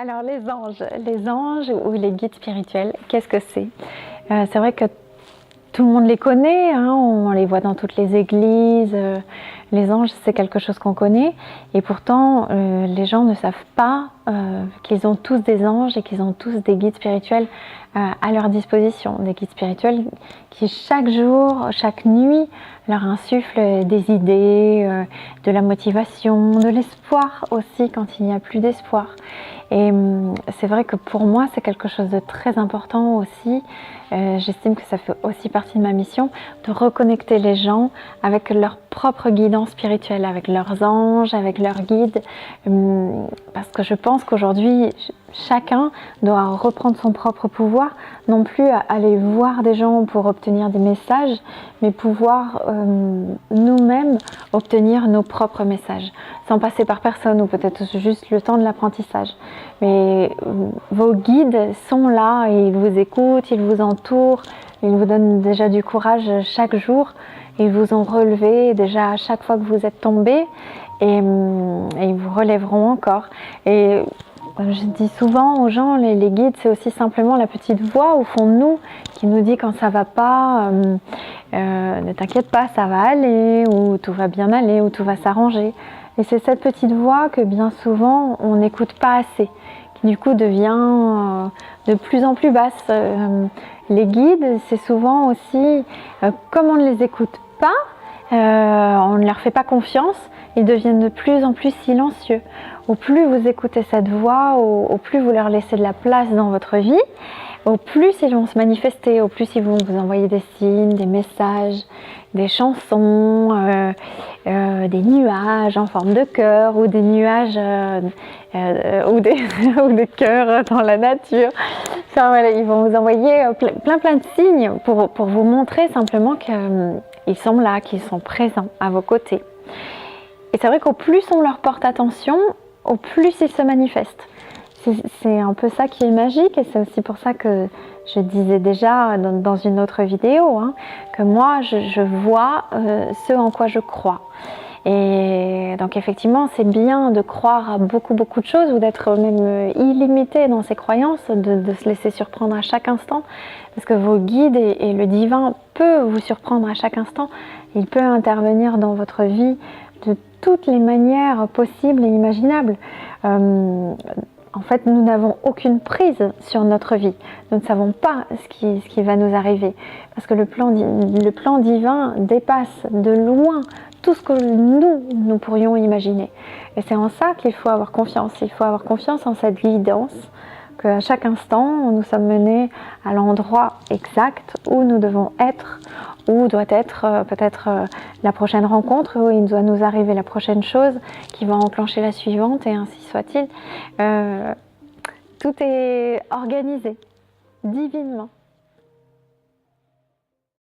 Alors les anges ou les guides spirituels, qu'est-ce que c'est? C'est vrai que tout le monde les connaît, hein, on les voit dans toutes les églises. Les anges, c'est quelque chose qu'on connaît, et pourtant les gens ne savent pas qu'ils ont tous des anges et qu'ils ont tous des guides spirituels à leur disposition. Des guides spirituels qui chaque jour, chaque nuit, leur insufflent des idées, de la motivation, de l'espoir aussi quand il n'y a plus d'espoir. Et c'est vrai que pour moi, c'est quelque chose de très important aussi. J'estime que ça fait aussi partie de ma mission, de reconnecter les gens avec leur propre guidance spirituelle, avec leurs anges, avec leurs guides. Parce que je pense qu'aujourd'hui, chacun doit reprendre son propre pouvoir, non plus à aller voir des gens pour obtenir des messages, mais pouvoir nous-mêmes obtenir nos propres messages, sans passer par personne, ou peut-être juste le temps de l'apprentissage. Mais vos guides sont là, et ils vous écoutent, ils vous entourent, ils vous donnent déjà du courage chaque jour, ils vous ont relevé déjà à chaque fois que vous êtes tombé, et ils vous relèveront encore. Et je dis souvent aux gens, les guides, c'est aussi simplement la petite voix au fond de nous qui nous dit quand ça va pas, ne t'inquiète pas, ça va aller, ou tout va bien aller, ou tout va s'arranger. Et c'est cette petite voix que bien souvent on n'écoute pas assez, qui du coup devient de plus en plus basse. Les guides, c'est souvent aussi, comme on ne les écoute pas, on ne leur fait pas confiance, ils deviennent de plus en plus silencieux. Au plus vous écoutez cette voix, au plus vous leur laissez de la place dans votre vie, au plus ils vont se manifester, au plus ils vont vous envoyer des signes, des messages, des chansons, des nuages en forme de cœur, ou des nuages ou des cœurs dans la nature. Enfin, voilà, ils vont vous envoyer plein de signes pour vous montrer simplement qu'ils sont là, qu'ils sont présents à vos côtés. Et c'est vrai qu'au plus on leur porte attention, au plus ils se manifestent. C'est un peu ça qui est magique, et c'est aussi pour ça que je disais déjà dans une autre vidéo, hein, que moi je vois ce en quoi je crois. Et donc effectivement, c'est bien de croire à beaucoup de choses, ou d'être même illimité dans ses croyances, de se laisser surprendre à chaque instant, parce que vos guides et le divin peut vous surprendre à chaque instant. Il peut intervenir dans votre vie de toutes les manières possibles et imaginables. En fait, nous n'avons aucune prise sur notre vie. Nous ne savons pas ce qui va nous arriver, parce que le plan divin dépasse de loin tout ce que nous pourrions imaginer. Et c'est en ça qu'il faut avoir confiance. Il faut avoir confiance en cette guidance, qu'à chaque instant, nous sommes menés à l'endroit exact où nous devons être, où doit être peut-être la prochaine rencontre, où il doit nous arriver la prochaine chose qui va enclencher la suivante, et ainsi soit-il. Tout est organisé divinement.